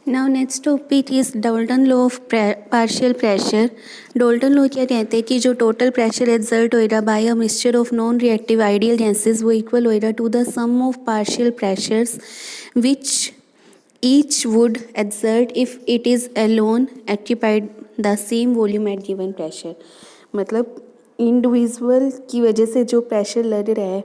Now next topic is Dalton law of partial pressure. Dalton law क्या कहते हैं कि जो टोटल प्रेशर एक्सर्ट होएगा by a mixture of non reactive ideal gases वो equal होएगा to the sum of partial pressures which each would exert if it is alone occupied the same volume at given pressure. मतलब individual की वजह से जो pressure लग रहा है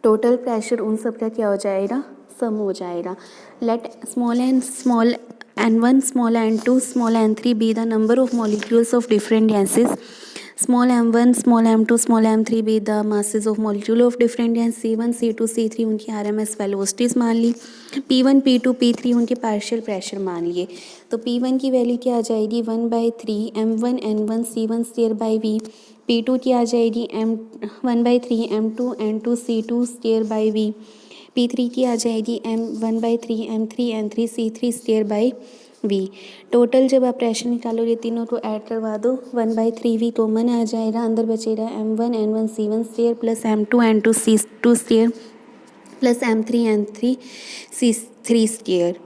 टोटल प्रेशर उन सब का क्या हो जाएगा, सम हो जाएगा। Let small n small n1 small n2 small n3 be the number of molecules of different gases, small m1 small m2 small m3 be the masses of molecule of different gas, c1 c2 c3 उनकी RMS velocities मान ली, p1 p2 p3 उनके partial pressure मान लिए। तो p1 की value क्या आ जाएगी 1/3 m1 n1 c1 square by v, p2 की आ जाएगी m1/3 m2 n2 c2 square by v, p3 की आ जाएगी m1/3 m3 n3 c3 square by v। Total जब आप प्रेशर निकालोगे तीनों को ऐड करवा दो 1/3v कॉमन आ जाएगा, अंदर बचेगा m1 n1 c1 square plus m2 n2 c2 square plus m3 n3 c3 square.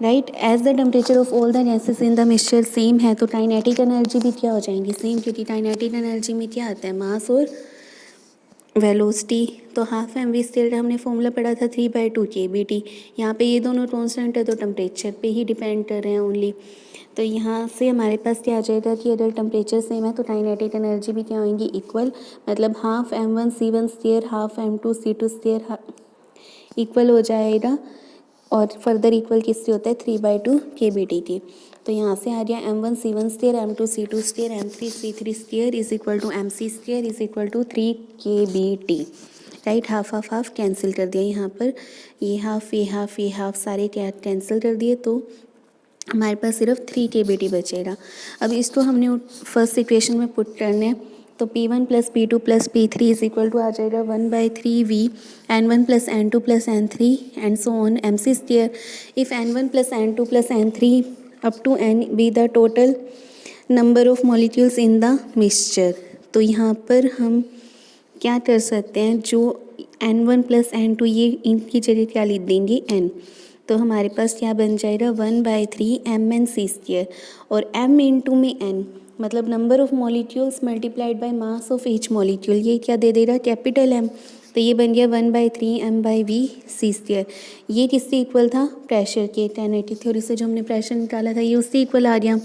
Right, as the temperature of all the gases in the mixture same है तो काइनेटिक एनर्जी भी क्या हो जाएंगी सेम, क्योंकि काइनेटिक एनर्जी में क्या आता है मास और वेलोसिटी। तो हाफ एम वी स्क्वायर हमने फॉर्मूला पढ़ा था 3/2 kBT। यहाँ पे ये दोनों कॉन्स्टेंट है तो टेम्परेचर पे ही डिपेंड कर रहे हैं ओनली। तो यहाँ से हमारे पास क्या आ जाएगा कि अगर टेम्परेचर सेम है तो काइनेटिक एनर्जी भी क्या होंगी इक्वल, मतलब half m1 c1 square half m2 c2 square equal हो जाएगा और फर्दर इक्वल किससे होता है 3/2 kBT की। तो यहाँ से आ गया m1 c1 square m2 c2 square m3 c3 square is equal to mc square is equal to 3 kBT। Right, half half half cancel कर दिया, यहाँ पर ये हाफ सारे कैंसिल कर दिए तो हमारे पास सिर्फ 3 kBT बचेगा। अब इसको हमने फर्स्ट इक्वेशन में पुट करना है तो p1 plus p2 plus p3 is equal to आ जाएगा 1/3v n1 plus n2 plus n3 and so on mc square. If n1 plus n2 plus n3 up to n be the total number of molecules in the mixture. तो यहाँ पर हम क्या कर सकते हैं, जो n1 प्लस n2 ये इनकी जगह क्या लिख देंगे n, तो हमारे पास क्या बन जाएगा 1/3 mnc स्क्वायर और m इंटू में n मतलब number of molecules multiplied by mass of each molecule, ये क्या दे देगा कैपिटल M। तो ये बन गया 1/3 m/v c स्क्वायर। ये किससे इक्वल था प्रेशर के, काइनेटिक थ्योरी से जो हमने प्रेशर निकाला था ये उससे इक्वल आ गया।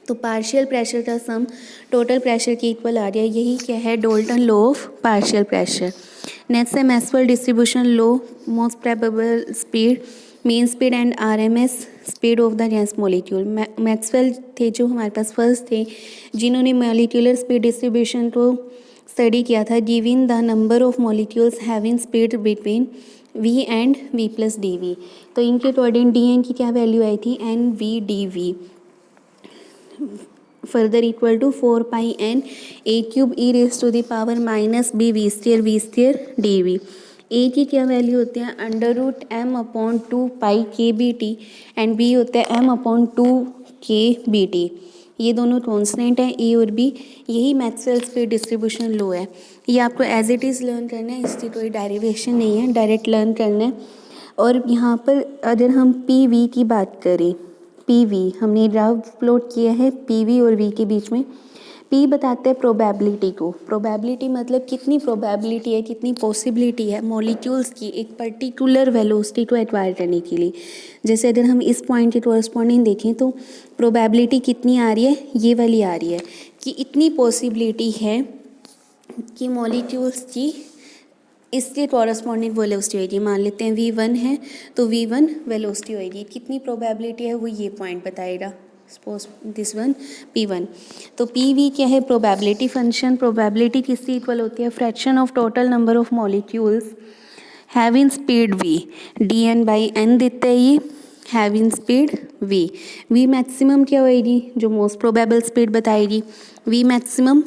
तो पार्शियल प्रेशर का सम टोटल प्रेशर के इक्वल आ गया, यही क्या है Dalton law of partial pressure. Next है Maxwell distribution law, most probable speed mean speed and RMS speed of the gas molecule. Maxwell थे जो हमारे पास फर्स्ट थे जिन्होंने मॉलिक्यूलर स्पीड डिस्ट्रीब्यूशन को स्टडी किया था, giving the number of molecules having speed between v and v plus dv। तो इनके अकॉर्डिंग dn की क्या वैल्यू आई थी nv/dv further equal to 4 pi n a³ e raise to the power minus b v square dv। a की क्या value होती है √m/2 pi kBT and b होता है m/2 kBT। ये दोनों कॉन्स्टेंट हैं a और b, यही मैक्सवेल स्पीड डिस्ट्रीब्यूशन लॉ है। ये आपको एज इट इज़ लर्न करना है, इसकी कोई डेरिवेशन नहीं है, डायरेक्ट लर्न करना है। और यहाँ पर अगर हम pv की बात करें, pv हमने ग्राफ प्लॉट किया है pv और v के बीच में। p बताते हैं प्रोबेबिलिटी को, प्रोबेबिलिटी मतलब कितनी प्रोबेबिलिटी है, कितनी पॉसिबिलिटी है मॉलिक्यूल्स की एक पर्टिकुलर वेलोसिटी को एक्वायर करने के लिए। जैसे अगर हम इस पॉइंट के कॉरस्पॉन्डिंग देखें तो प्रोबेबिलिटी कितनी आ रही है, ये वाली आ रही है कि इतनी पॉसिबिलिटी है कि मॉलिक्यूल्स की इसके कॉरस्पॉन्डिंग वेलोसिटी होगी। मान लेते हैं v1 है तो v1 वेलोसिटी होगी, कितनी प्रोबेबिलिटी है वो ये पॉइंट बताएगा, सपोज दिस वन p1। तो pv क्या है प्रोबेबिलिटी फंक्शन, प्रोबेबिलिटी किससे इक्वल होती है fraction of total number of molecules having speed v, dn/n देता है ये हैविंग स्पीड v मैक्सिमम क्या होएगी जो मोस्ट प्रोबेबल स्पीड बताएगी, v मैक्सिमम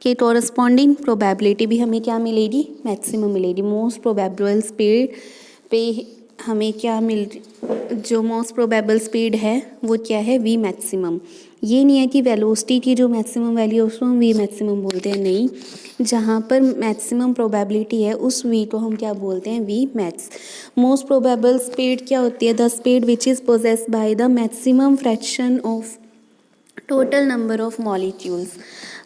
के कॉरस्पॉन्डिंग प्रोबेबिलिटी भी हमें क्या मिलेगी मैक्सिमम मिलेगी। मोस्ट प्रोबेबल स्पीड पे हमें क्या मिल जो मोस्ट प्रोबेबल स्पीड है वो क्या है, वी मैक्सिमम। ये नहीं है कि वेलोसिटी की जो मैक्सिमम वैल्यू है उसको हम वी मैक्सिमम बोलते हैं, नहीं, जहाँ पर मैक्सिमम प्रोबेबिलिटी है उस वी को हम क्या बोलते हैं, v max. Most probable speed क्या होती है, the speed which is possessed by the maximum fraction of total number of molecules.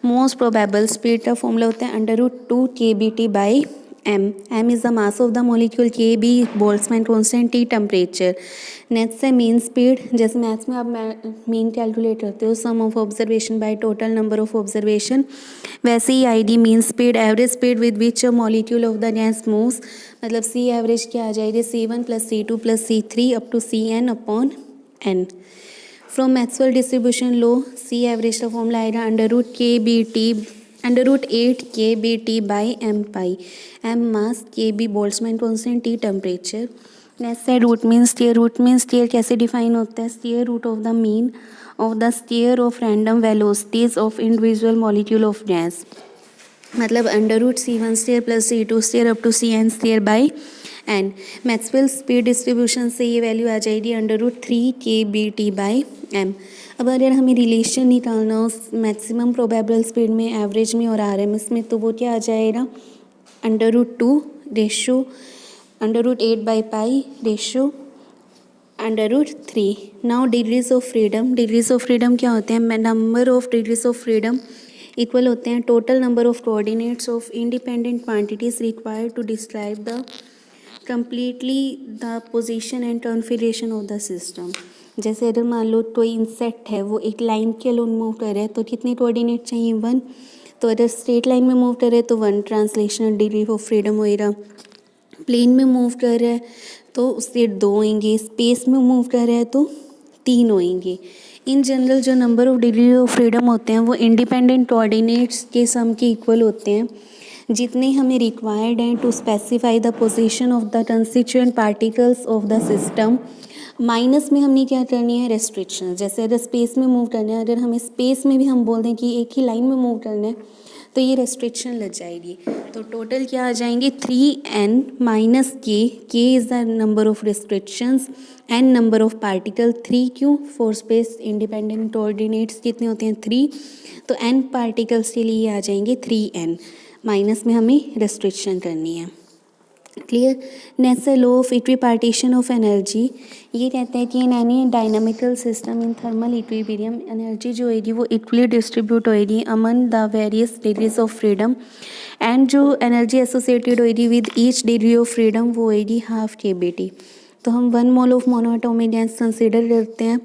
मोस्ट प्रोबेबल स्पीड का फॉर्मूला होता है √2 kBt by m। m is the mass of the molecule, kb Boltzmann constant, t temperature. Next है mean speed, जैसे maths में आप mean calculate करते हो sum of observation by total number of observation, वैसे ही id mean speed, average speed with which a molecule of the gas moves, मतलब c average क्या आ जाएगी, c1 + c2 + c3 अप to cn upon n। From Maxwell distribution law C average का formula आएगा √8 kBt by m pi, m mass, kb Boltzmann constant, t temperature. Next है root mean square. Root mean square कैसे define होता है, square root of the mean of the square of random velocities of individual molecule of gas, मतलब √c1 square + c2 square up to cn square by n। Maxwell speed distribution से ये value आ जाएगी √3 kBt by m। अब अगर हमें relation निकालना हो maximum probable speed में, एवरेज में और RMS में, तो वो क्या आ जाएगा, √2 ratio √8 by pi ratio √3। Now degrees of freedom. Degrees of freedom क्या होते हैं, number of degrees of freedom equal होते हैं total number of coordinates of independent quantities required to describe the completely the position and configuration of the system. जैसे अगर मान लो कोई insect है वो एक लाइन के अलोन मूव कर रहा है तो कितने कोऑर्डिनेट चाहिए, 1। तो अगर स्ट्रेट लाइन में मूव कर रहे हैं तो 1 ट्रांसलेशनल डिग्री ऑफ फ्रीडम होएगा। प्लेन में मूव कर रहा है तो उससे 2 होंगे, स्पेस में मूव कर रहा है तो 3 होंगे। इन जनरल जो number of degree of freedom होते हैं वो इंडिपेंडेंट कोऑर्डिनेट्स के सम के इक्वल होते हैं, जितने हमें रिक्वायर्ड हैं to specify the position of the constituent particles of the system. Minus में हमने क्या करनी है, रेस्ट्रिक्शन। जैसे अगर स्पेस में मूव करना है, अगर हमें स्पेस में भी हम बोल दें कि एक ही लाइन में मूव करना है तो ये रेस्ट्रिक्शन लग जाएगी। तो टोटल क्या आ जाएंगे, 3n minus k is the number of restrictions, n number of particle, 3 क्यों, फॉर स्पेस इंडिपेंडेंट कोऑर्डिनेट्स कितने होते हैं, 3, तो n पार्टिकल्स के लिए आ जाएंगे 3n, माइनस में हमें रेस्ट्रिक्शन करनी है। क्लियर। नेक्स्ट है law of equipartition of energy. ये कहता है कि in any dynamical system in thermal equilibrium energy जो होगी वो इक्वली डिस्ट्रीब्यूट होगी among the various degrees of freedom, and जो एनर्जी एसोसिएटेड होगी with each degree of freedom वो होगी ½ kBt। तो हम 1 mole of monoatomic gas consider करते हैं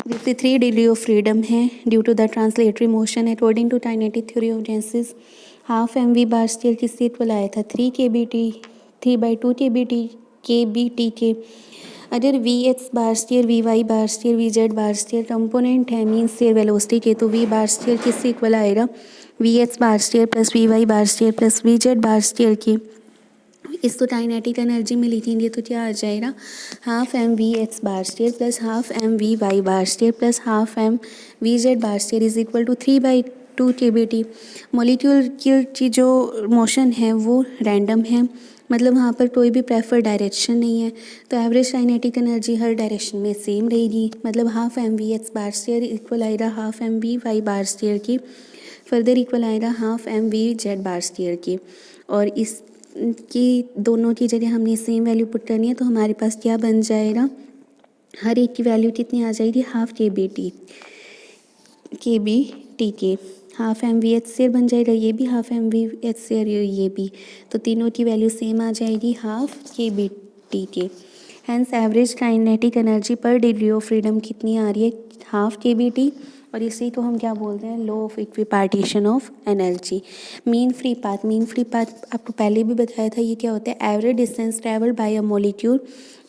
जिससे 3 डिग्री ऑफ फ्रीडम है due to the translatory motion according to kinetic theory of gases. ½ mv bar square किससे इक्वल आया था, 3 kBt, 3/2 kBt के। अगर Vx bar square, Vy bar square, Vz bar square component है मीन स्केयर वेलोसिटी के, तो V bar square किससे equal आएगा, Vx bar square plus Vy bar square plus Vz bar square के। इसको काइनेटिक एनर्जी में लिखेंगे तो क्या आ जाएगा, ½ mVx bar square plus ½ mVy bar square plus ½ mVz bar square is equal to 3/2 kBt। Molecule की जो मोशन है वो रैंडम है, मतलब वहाँ पर कोई भी प्रेफर डायरेक्शन नहीं है, तो एवरेज काइनेटिक एनर्जी हर डायरेक्शन में सेम रहेगी, मतलब ½ mVx बार स्केयर इक्वल आएगा ½ mVy बार स्केयर की, फर्दर इक्वल आएगा ½ mVz बार स्केयर की। और इस की दोनों की जगह हमने सेम वैल्यू पुट करनी है तो हमारे पास क्या बन जाएगा, हर एक की वैल्यू कितनी आ जाएगी, ½ kBt के। ½ mVx स्क्वायर बन जाएगा, ये भी ½ mVx स्क्वायर, ये भी, तो तीनों की वैल्यू सेम आ जाएगी ½ kBt के। हैंस एवरेज काइनेटिक एनर्जी पर डिग्री ऑफ फ्रीडम कितनी आ रही है, ½ kBt, और इसी को हम क्या बोलते हैं, law of equipartition of energy. Mean free path, mean free path आपको पहले भी बताया था, ये क्या होता है, average distance travel by a molecule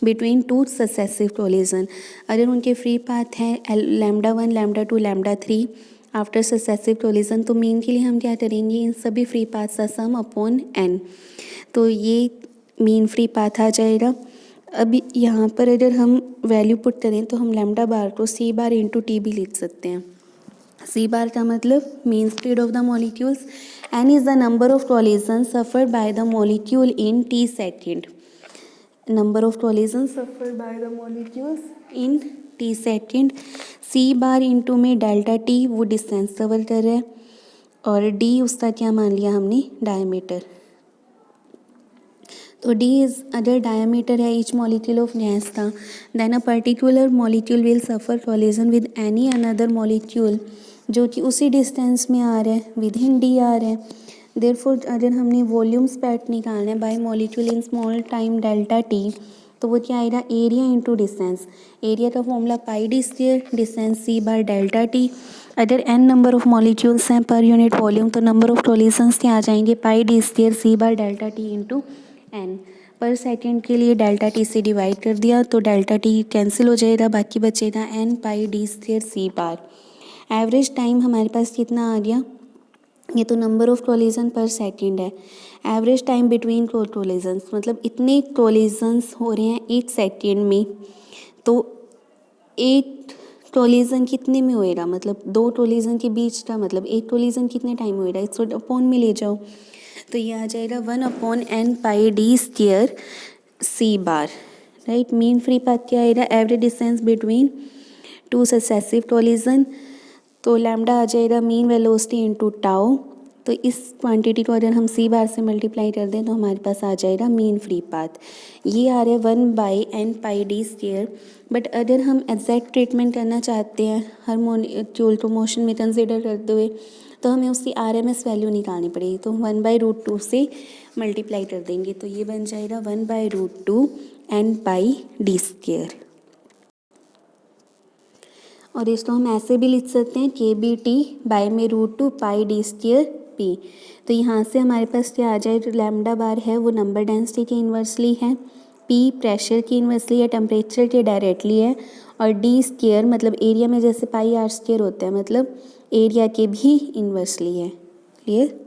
between 2 successive collision. अगर उनके फ्री पाथ हैं λ1 λ2 λ3 आफ्टर सक्सेसिव कोलिजन, तो मीन के लिए हम क्या करेंगे, इन सभी फ्री पाथ का सम अपॉन n, तो ये मीन फ्री पाथ आ जाएगा। अब यहाँ पर अगर हम वैल्यू पुट करें तो हम लैम्डा बार को c बार इंटू टी भी लिख सकते हैं। c बार का मतलब mean speed of the molecules, n is the number of collision suffered by the molecule in t second. number of collisions suffered by the molecules in t second, c bar into में delta T वो distance cover कर रहा है, और D उसका क्या मान लिया हमने, डायमीटर। तो डी इज अगर डायमीटर है ईच मॉलिक्यूल ऑफ गैस का, then a particular molecule will suffer collision with any another molecule जो कि उसी डिस्टेंस में आ रहा है, विद इन डी आ रहा है। देयरफॉर अगर हमने वॉल्यूम स्पैट निकालना है by molecule in small time delta t, तो वो क्या आएगा, एरिया इंटू डिस्टेंस। एरिया का formula pi d square, distance c bar delta t. अगर एन नंबर ऑफ मॉलिक्यूल्स हैं पर यूनिट वॉल्यूम, तो नंबर ऑफ कोलिजन्स क्या आ जाएंगे, pi d square c bar delta t into n. Per second के लिए delta T से divide कर दिया तो डेल्टा टी कैंसिल हो जाएगा, बाकी बचेगा एन पाई डी स्क्वायर सी बार। एवरेज टाइम हमारे पास कितना आ गया, ये तो नंबर ऑफ कोलिजन पर सेकंड है। एवरेज टाइम बिटवीन कोलिजन्स मतलब इतने कोलिजन्स हो रहे हैं एक सेकेंड में, तो एक कोलिजन कितने में होएगा, मतलब दो कोलिजन के बीच का मतलब एक कोलिजन कितने टाइम होएगा, 100 में ले जाओ तो ये आ जाएगा 1/n पाई डी स्क्वायर सी बार, राइट। मीन फ्री पाथ क्या आएगा, average distance between two successive collision, तो लैम्डा आ जाएगा मीन वेलोसिटी इनटू टाउ। तो इस क्वांटिटी को अगर हम सी बार से मल्टीप्लाई कर दें तो हमारे पास आ जाएगा मीन फ्री पाथ। ये आ रहा है 1/n pi d square. But अगर हम एग्जैक्ट ट्रीटमेंट करना चाहते हैं हर मॉलिक्यूल को मोशन में कंसिडर करते हुए, तो हमें उसकी RMS वैल्यू निकालनी पड़ेगी। तो 1/√2 से मल्टीप्लाई कर देंगे तो ये बन जाएगा 1/√2 n पाई डी स्क्वायर। और इसको हम ऐसे भी लिख सकते हैं KBT बाय में √2 पाई डी स्क्वायर P। तो यहाँ से हमारे पास क्या आ जाए, जो लैम्डा बार है वो नंबर डेंसिटी के इन्वर्सली है, P प्रेशर की इन्वर्सली है, टेम्परेचर के डायरेक्टली है, और डी स्क्वायर मतलब एरिया में जैसे पाई आर स्क्वायर होता है मतलब एरिया के भी इन्वर्सली है। क्लियर।